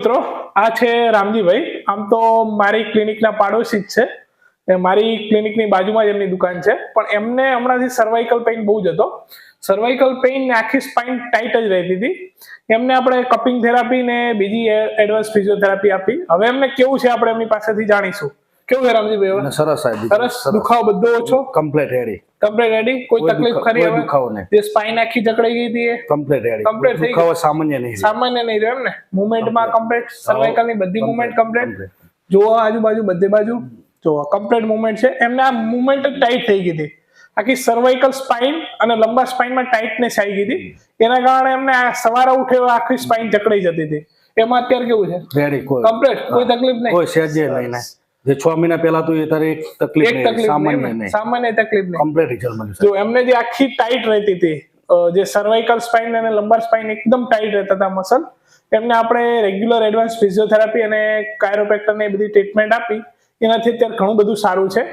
મિત્રો આ છે રામજીભાઈ. આમ તો મારી ક્લિનિકના પાડોશી જ છે. મારી ક્લિનિકની બાજુમાં જ એમની દુકાન છે, પણ એમને હમણાંથી સર્વાઇકલ પેઇન બહુ જ હતો. સર્વાઇકલ પેઇન ને આખી સ્પાઇન ટાઈટ જ રહેતી હતી. એમને આપણે કપિંગ થેરાપી ને બીજી એડવાન્સ ફિઝિયોથેરાપી આપી. હવે એમને કેવું છે આપણે એમની પાસેથી જાણીશું. કેવું છે રામજીભાઈ? સરસ સરસ. દુખાવો બધો ઓછો? Complete ready. Complete ready. કોઈ તકલીફ ખરી? હવે દુખાવો નહીં. જે સ્પાઇન આખી જકડાઈ ગઈ હતી એ કમ્પ્લીટ રેડી. કમ્પ્લીટ થઈ દુખાવો સામાન્ય નહીં. સામાન્ય નહીં રહ્યો એમ ને? મુવમેન્ટમાં કમ્પ્લીટ, સર્વાઇકલ ની બધી મુવમેન્ટ કમ્પ્લીટ. જો આજુબાજુ બધે બાજુ જો કમ્પ્લીટ મુવમેન્ટ છે. એમને આ મુવમેન્ટ જ ટાઈટ થઈ ગઈ હતી. આખી સર્વાઇકલ સ્પાઇન અને લંબા સ્પાઇનમાં ટાઈટનેસ આવી ગઈ હતી. એના કારણે એમને સવારે ઉઠે આખી સ્પાઇન જકડાઈ જતી હતી. એમાં અત્યારે કેવું છે? રેડી. કમ્પ્લીટ, કોઈ તકલીફ નહીં. કોઈ સહેજે નહીં. જે 6 મહિના પહેલા તો એ તારે એક તકલીફ નહીં, સામાન્ય નહીં. સામાન્ય તકલીફ નહીં. કમ્પ્લીટ રિઝલ્ટ મળ્યું. જો એમને જે આખી ટાઈટ રહેતી હતી, જે સર્વાઇકલ સ્પાઇન અને લંબર સ્પાઇન એકદમ ટાઈટ રહેતા હતા મસલ, એમને આપણે રેગ્યુલર એડવાન્સ ફિઝિયોથેરાપી અને કાયરોપ્રેક્ટર ને બધી ટ્રીટમેન્ટ આપી. એનાથી અત્યારે ઘણું બધું સારું છે.